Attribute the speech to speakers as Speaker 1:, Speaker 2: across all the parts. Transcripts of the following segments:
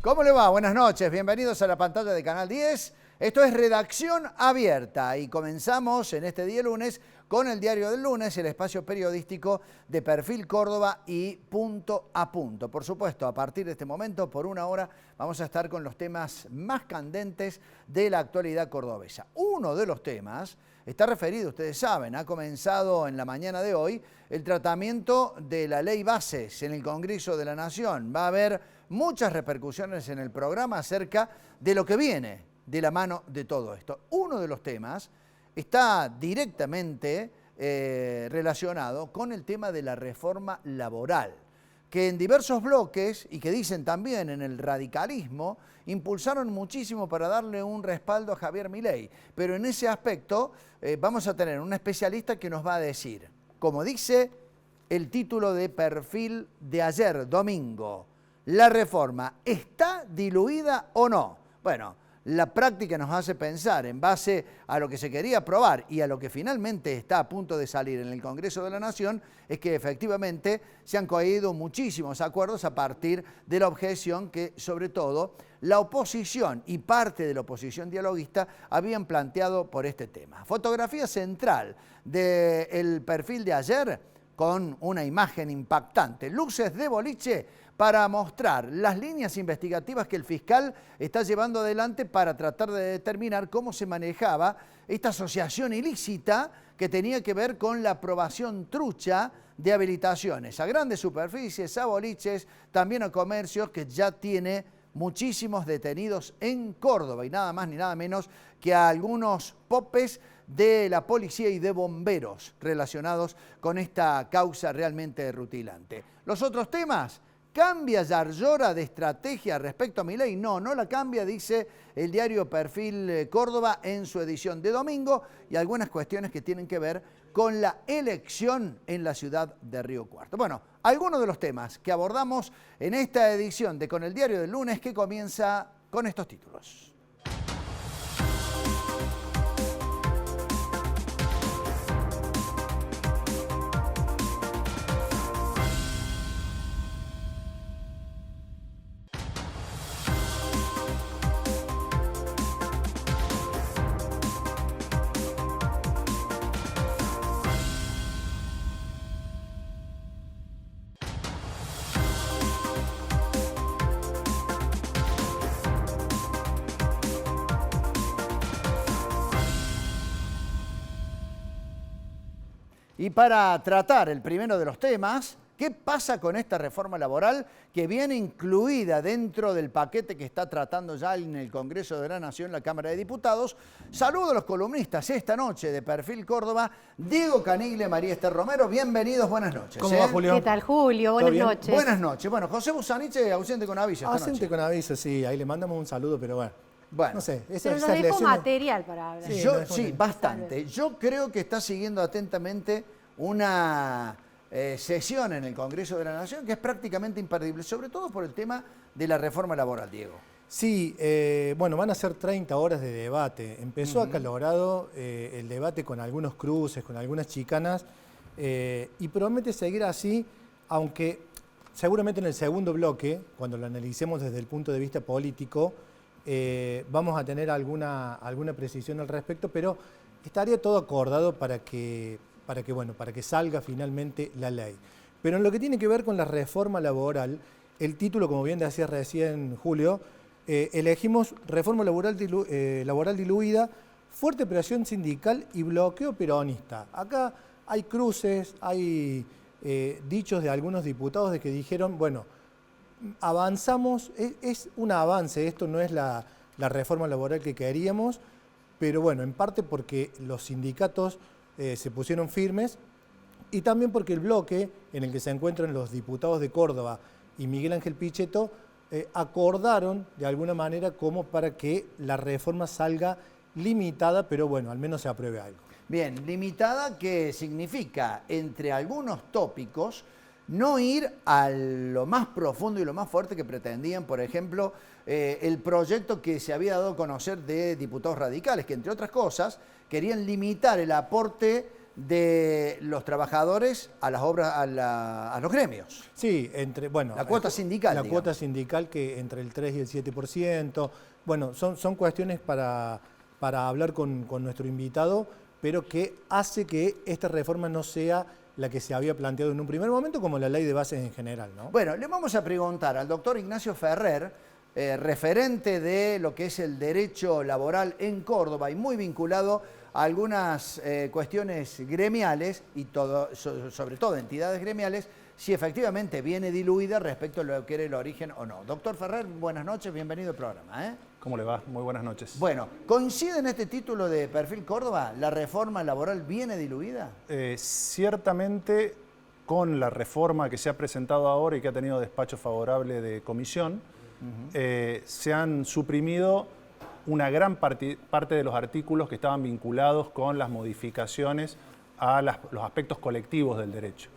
Speaker 1: ¿Cómo le va? Buenas noches, bienvenidos a la pantalla de Canal 10. Esto es Redacción Abierta y comenzamos en este día lunes con el Diario del Lunes, el espacio periodístico de Perfil Córdoba y Punto a Punto. Por supuesto, a partir de este momento, por una hora, vamos a estar con los temas más candentes de la actualidad cordobesa. Uno de los temas está referido, ustedes saben, ha comenzado en la mañana de hoy el tratamiento de la ley bases en el Congreso de la Nación. Va a haber muchas repercusiones en el programa acerca de lo que viene de la mano de todo esto. Uno de los temas está directamente relacionado con el tema de la reforma laboral, que en diversos bloques, y que dicen también en el radicalismo, impulsaron muchísimo para darle un respaldo a Javier Milei. Pero en ese aspecto vamos a tener un especialista que nos va a decir, como dice el título de Perfil de ayer, domingo, ¿la reforma está diluida o no? Bueno, la práctica nos hace pensar, en base a lo que se quería aprobar y a lo que finalmente está a punto de salir en el Congreso de la Nación, es que efectivamente se han cogido muchísimos acuerdos a partir de la objeción que, sobre todo, la oposición y parte de la oposición dialoguista habían planteado por este tema. Fotografía central del perfil de ayer con una imagen impactante, luces de boliche para mostrar las líneas investigativas que el fiscal está llevando adelante para tratar de determinar cómo se manejaba esta asociación ilícita que tenía que ver con la aprobación trucha de habilitaciones a grandes superficies, a boliches, también a comercios, que ya tiene muchísimos detenidos en Córdoba y nada más ni nada menos que a algunos popes de la policía y de bomberos relacionados con esta causa realmente rutilante. Los otros temas: ¿cambia Yarlora de estrategia respecto a Milei? No, no la cambia, dice el diario Perfil Córdoba en su edición de domingo, y algunas cuestiones que tienen que ver con la elección en la ciudad de Río Cuarto. Bueno, algunos de los temas que abordamos en esta edición de Con el Diario del Lunes, que comienza con estos títulos. Y para tratar el primero de los temas, ¿qué pasa con esta reforma laboral que viene incluida dentro del paquete que está tratando ya en el Congreso de la Nación, la Cámara de Diputados? Saludo a los columnistas esta noche de Perfil Córdoba, Diego Canigle, María Esther Romero. Bienvenidos, buenas noches.
Speaker 2: ¿Cómo va, Julio?
Speaker 3: ¿Qué tal, Julio? Buenas noches.
Speaker 1: Buenas noches. Bueno, José Busaniche, ausente con aviso esta noche.
Speaker 2: Ausente con aviso, sí. Ahí le mandamos un saludo, pero bueno. No sé.
Speaker 3: Pero nos dejó material para hablar.
Speaker 1: Sí, bastante. Yo creo que está siguiendo atentamente una sesión en el Congreso de la Nación que es prácticamente imperdible, sobre todo por el tema de la reforma laboral, Diego.
Speaker 2: Sí, bueno, van a ser 30 horas de debate. Empezó acalorado el debate con algunos cruces, con algunas chicanas, y promete seguir así, aunque seguramente en el segundo bloque, cuando lo analicemos desde el punto de vista político, vamos a tener alguna precisión al respecto, pero estaría todo acordado para que salga finalmente la ley. Pero en lo que tiene que ver con la reforma laboral, el título, como bien decía recién Julio, elegimos reforma laboral diluida, fuerte presión sindical y bloqueo peronista. Acá hay cruces, hay dichos de algunos diputados de que dijeron, bueno, avanzamos, es un avance, esto no es la reforma laboral que queríamos, pero bueno, en parte porque los sindicatos se pusieron firmes y también porque el bloque en el que se encuentran los diputados de Córdoba y Miguel Ángel Pichetto acordaron de alguna manera como para que la reforma salga limitada, pero bueno, al menos se apruebe algo.
Speaker 1: Bien, limitada, que significa, entre algunos tópicos, no ir a lo más profundo y lo más fuerte que pretendían, por ejemplo, el proyecto que se había dado a conocer de diputados radicales, que entre otras cosas querían limitar el aporte de los trabajadores a las obras, a los gremios.
Speaker 2: Sí,
Speaker 1: la cuota sindical.
Speaker 2: La cuota sindical que entre el 3 y el 7%. Bueno, son cuestiones para hablar con nuestro invitado, pero que hace que esta reforma no sea la que se había planteado en un primer momento, como la ley de bases en general, ¿no?
Speaker 1: Bueno, le vamos a preguntar al doctor Ignacio Ferrer, referente de lo que es el derecho laboral en Córdoba y muy vinculado a algunas cuestiones gremiales y sobre todo entidades gremiales, si efectivamente viene diluida respecto a lo que era el origen o no. Doctor Ferrer, buenas noches, bienvenido al programa.
Speaker 4: ¿Cómo le va? Muy buenas noches.
Speaker 1: Bueno, ¿coincide en este título de Perfil Córdoba? ¿La reforma laboral viene diluida?
Speaker 4: Ciertamente, con la reforma que se ha presentado ahora y que ha tenido despacho favorable de comisión, se han suprimido una gran parte de los artículos que estaban vinculados con las modificaciones a los aspectos colectivos del derecho.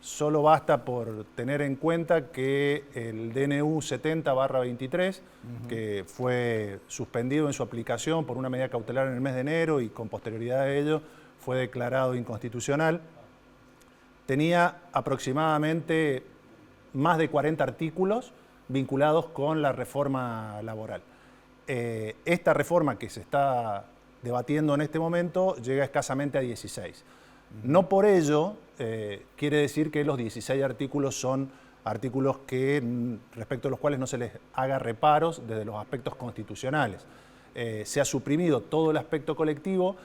Speaker 4: Solo basta por tener en cuenta que el DNU 70/23, que fue suspendido en su aplicación por una medida cautelar en el mes de enero y con posterioridad a ello fue declarado inconstitucional, tenía aproximadamente más de 40 artículos vinculados con la reforma laboral. Esta reforma que se está debatiendo en este momento llega escasamente a 16. No por ello quiere decir que los 16 artículos son artículos respecto a los cuales no se les haga reparos desde los aspectos constitucionales. Se ha suprimido todo el aspecto colectivo,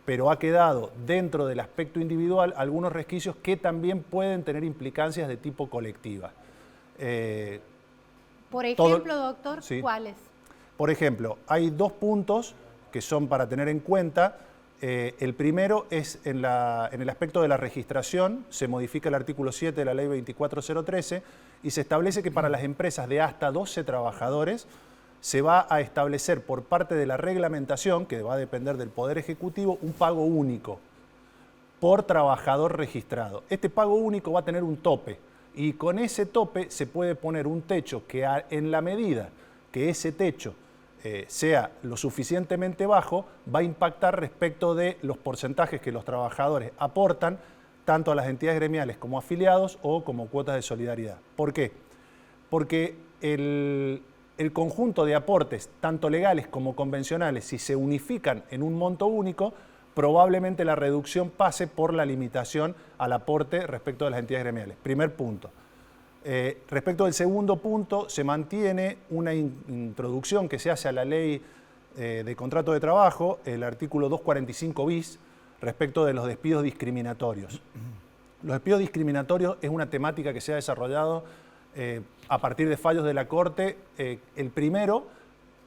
Speaker 4: pero ha quedado dentro del aspecto individual algunos resquicios que también pueden tener implicancias de tipo colectiva.
Speaker 3: Por ejemplo, doctor,
Speaker 4: ¿sí?
Speaker 3: ¿Cuáles?
Speaker 4: Por ejemplo, hay dos puntos que son para tener en cuenta. El primero es en el aspecto de la registración. Se modifica el artículo 7 de la ley 24013 y se establece que para las empresas de hasta 12 trabajadores se va a establecer por parte de la reglamentación, que va a depender del Poder Ejecutivo, un pago único por trabajador registrado. Este pago único va a tener un tope y con ese tope se puede poner un techo que en la medida que ese techo sea lo suficientemente bajo, va a impactar respecto de los porcentajes que los trabajadores aportan tanto a las entidades gremiales como afiliados o como cuotas de solidaridad. ¿Por qué? Porque el conjunto de aportes, tanto legales como convencionales, si se unifican en un monto único, probablemente la reducción pase por la limitación al aporte respecto de las entidades gremiales. Primer punto. Respecto del segundo punto, se mantiene una introducción que se hace a la ley de contrato de trabajo, el artículo 245 bis, respecto de los despidos discriminatorios. Los despidos discriminatorios es una temática que se ha desarrollado a partir de fallos de la Corte, el primero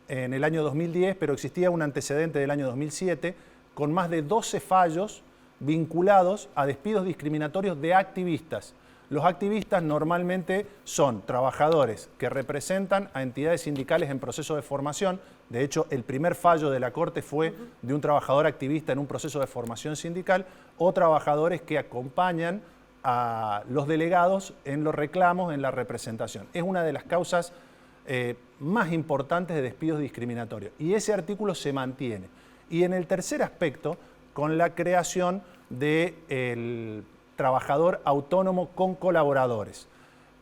Speaker 4: en el año 2010, pero existía un antecedente del año 2007, con más de 12 fallos vinculados a despidos discriminatorios de activistas. Los activistas normalmente son trabajadores que representan a entidades sindicales en proceso de formación. De hecho, el primer fallo de la Corte fue de un trabajador activista en un proceso de formación sindical o trabajadores que acompañan a los delegados en los reclamos, en la representación. Es una de las causas más importantes de despidos discriminatorios y ese artículo se mantiene. Y en el tercer aspecto, con la creación del trabajador autónomo con colaboradores.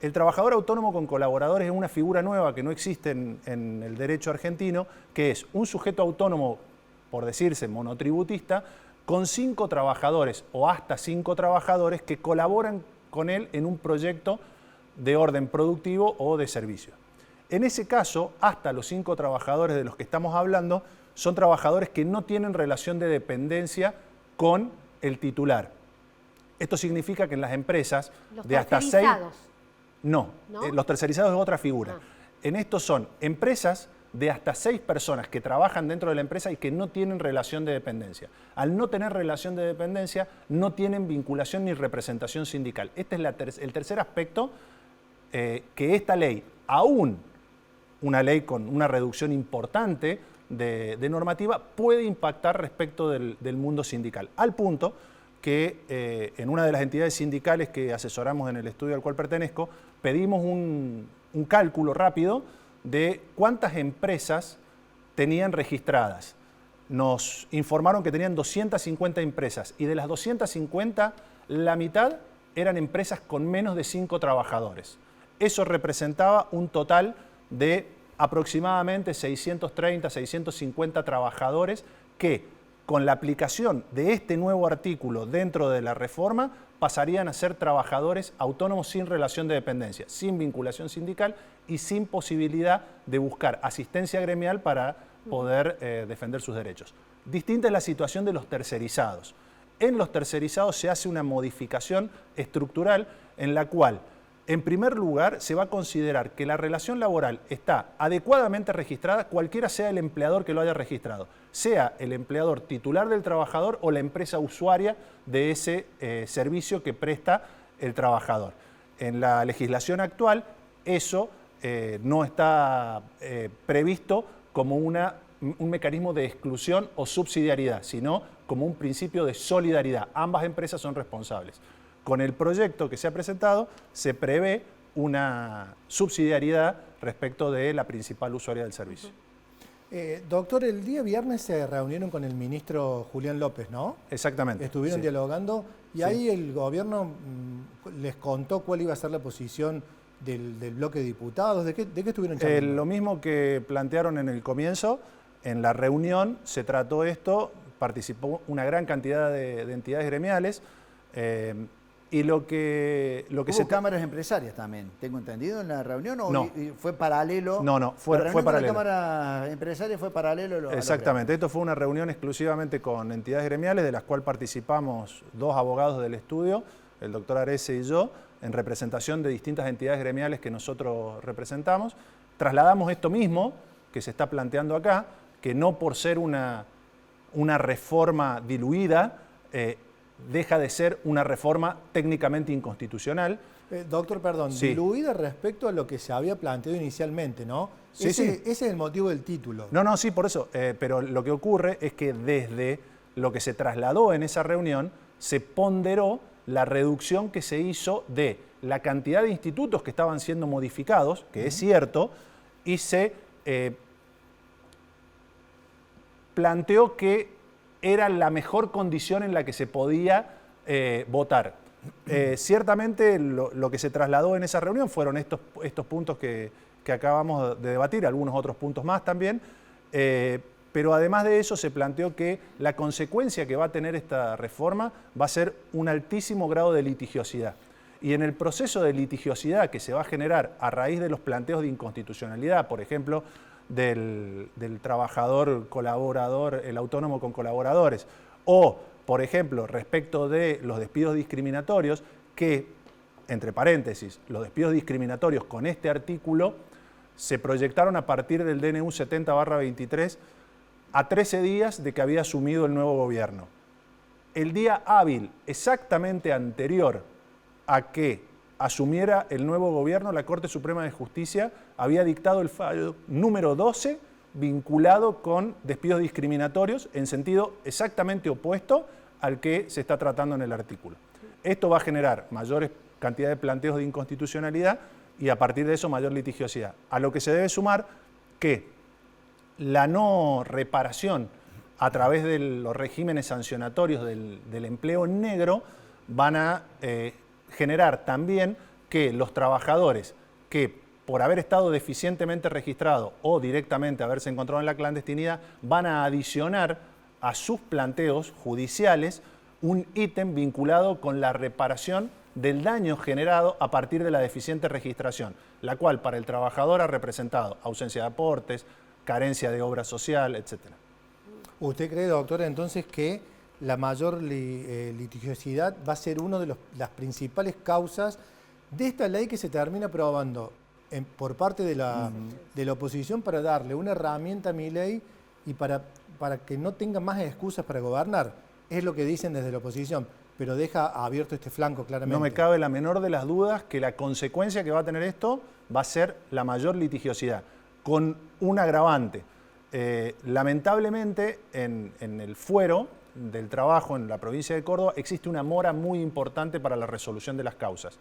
Speaker 4: El trabajador autónomo con colaboradores es una figura nueva que no existe en el derecho argentino, que es un sujeto autónomo, por decirse monotributista, con 5 trabajadores o hasta 5 trabajadores que colaboran con él en un proyecto de orden productivo o de servicio. En ese caso, hasta los 5 trabajadores de los que estamos hablando son trabajadores que no tienen relación de dependencia con el titular. Esto significa que en las empresas de hasta 6... No, los tercerizados es otra figura. En estos son empresas de hasta 6 personas que trabajan dentro de la empresa y que no tienen relación de dependencia. Al no tener relación de dependencia, no tienen vinculación ni representación sindical. Este es el tercer aspecto que esta ley, aún una ley con una reducción importante de normativa, puede impactar respecto del mundo sindical. Al punto que en una de las entidades sindicales que asesoramos en el estudio al cual pertenezco, pedimos un cálculo rápido de cuántas empresas tenían registradas. nos informaron que tenían 250 empresas y de las 250, la mitad eran empresas con menos de 5 trabajadores. Eso representaba un total de aproximadamente 630, 650 trabajadores que con la aplicación de este nuevo artículo dentro de la reforma pasarían a ser trabajadores autónomos sin relación de dependencia, sin vinculación sindical y sin posibilidad de buscar asistencia gremial para poder defender sus derechos. Distinta es la situación de los tercerizados. En los tercerizados se hace una modificación estructural en la cual, en primer lugar, se va a considerar que la relación laboral está adecuadamente registrada, cualquiera sea el empleador que lo haya registrado, sea el empleador titular del trabajador o la empresa usuaria de ese servicio que presta el trabajador. En la legislación actual, eso no está previsto como un mecanismo de exclusión o subsidiariedad, sino como un principio de solidaridad. Ambas empresas son responsables. Con el proyecto que se ha presentado se prevé una subsidiariedad respecto de la principal usuaria del servicio.
Speaker 2: Doctor, el día viernes se reunieron con el ministro Julián López, ¿no?
Speaker 4: Exactamente.
Speaker 2: Estuvieron dialogando y ahí el gobierno les contó cuál iba a ser la posición del bloque de diputados. ¿De qué estuvieron charlando?
Speaker 4: Lo mismo que plantearon en el comienzo, en la reunión se trató esto, participó una gran cantidad de entidades gremiales. Y lo que
Speaker 1: ¿Hubo cámaras empresarias también, tengo entendido, en la reunión? ¿O
Speaker 4: no.
Speaker 1: fue paralelo?
Speaker 4: No, fue paralelo.
Speaker 1: La cámara empresaria fue paralelo.
Speaker 4: Exactamente, esto fue una reunión exclusivamente con entidades gremiales, de las cuales participamos 2 abogados del estudio, el doctor Arese y yo, en representación de distintas entidades gremiales que nosotros representamos. Trasladamos esto mismo que se está planteando acá, que no por ser una reforma diluida, deja de ser una reforma técnicamente inconstitucional.
Speaker 2: Doctor, perdón,
Speaker 4: sí.
Speaker 2: Diluida respecto a lo que se había planteado inicialmente, ¿no?
Speaker 4: Sí,
Speaker 2: ese es el motivo del título.
Speaker 4: No, sí, por eso. Pero lo que ocurre es que desde lo que se trasladó en esa reunión, se ponderó la reducción que se hizo de la cantidad de institutos que estaban siendo modificados, que es cierto, y se planteó que era la mejor condición en la que se podía votar. Ciertamente lo que se trasladó en esa reunión fueron estos puntos que acabamos de debatir, algunos otros puntos más también, pero además de eso se planteó que la consecuencia que va a tener esta reforma va a ser un altísimo grado de litigiosidad. Y en el proceso de litigiosidad que se va a generar a raíz de los planteos de inconstitucionalidad, por ejemplo, del trabajador colaborador, el autónomo con colaboradores, o, por ejemplo, respecto de los despidos discriminatorios, que, entre paréntesis, los despidos discriminatorios con este artículo se proyectaron a partir del DNU 70/23 a 13 días de que había asumido el nuevo gobierno. El día hábil exactamente anterior a que asumiera el nuevo gobierno, la Corte Suprema de Justicia había dictado el fallo número 12 vinculado con despidos discriminatorios en sentido exactamente opuesto al que se está tratando en el artículo. Esto va a generar mayores cantidades de planteos de inconstitucionalidad y a partir de eso mayor litigiosidad. A lo que se debe sumar que la no reparación a través de los regímenes sancionatorios del empleo negro van a generar también que los trabajadores que por haber estado deficientemente registrados o directamente haberse encontrado en la clandestinidad van a adicionar a sus planteos judiciales un ítem vinculado con la reparación del daño generado a partir de la deficiente registración, la cual para el trabajador ha representado ausencia de aportes, carencia de obra social, etc.
Speaker 2: ¿Usted cree, doctora, entonces que la mayor litigiosidad va a ser una de las principales causas de esta ley que se termina aprobando por parte de la oposición para darle una herramienta a Milei y para que no tenga más excusas para gobernar? Es lo que dicen desde la oposición, pero deja abierto este flanco claramente.
Speaker 4: No me cabe la menor de las dudas que la consecuencia que va a tener esto va a ser la mayor litigiosidad, con un agravante. Lamentablemente, en el fuero del trabajo en la provincia de Córdoba existe una mora muy importante para la resolución de las causas.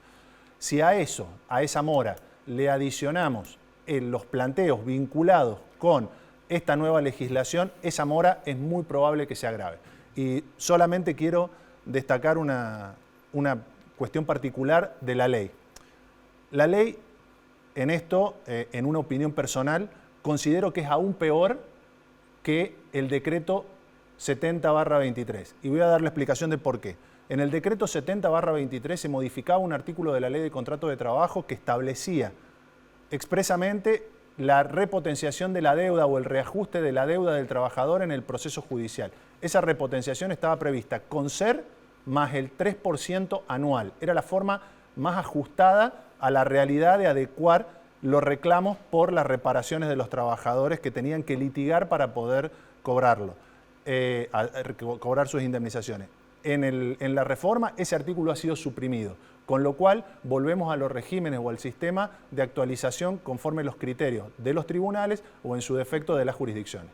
Speaker 4: Si a esa mora, le adicionamos los planteos vinculados con esta nueva legislación, esa mora es muy probable que se agrave. Y solamente quiero destacar una cuestión particular de la ley. La ley, en esto, en una opinión personal, considero que es aún peor que el decreto 70/23. Y voy a dar la explicación de por qué. En el decreto 70/23 se modificaba un artículo de la Ley de Contrato de Trabajo que establecía expresamente la repotenciación de la deuda o el reajuste de la deuda del trabajador en el proceso judicial. Esa repotenciación estaba prevista con SER más el 3% anual. Era la forma más ajustada a la realidad de adecuar los reclamos por las reparaciones de los trabajadores que tenían que litigar para poder cobrarlo, cobrar sus indemnizaciones. En la reforma ese artículo ha sido suprimido, con lo cual volvemos a los regímenes o al sistema de actualización conforme los criterios de los tribunales o en su defecto de las jurisdicciones.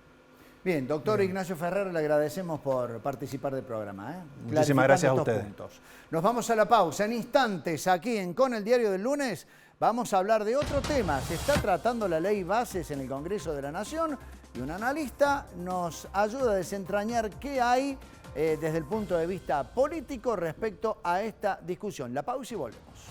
Speaker 1: Bien, doctor Ignacio Ferrer, le agradecemos por participar del programa.
Speaker 4: Muchísimas gracias a ustedes.
Speaker 1: Puntos. Nos vamos a la pausa. En instantes, aquí en Con el Diario del Lunes, vamos a hablar de otro tema. Se está tratando la ley Bases en el Congreso de la Nación y un analista nos ayuda a desentrañar qué hay desde el punto de vista político respecto a esta discusión. La pausa y volvemos.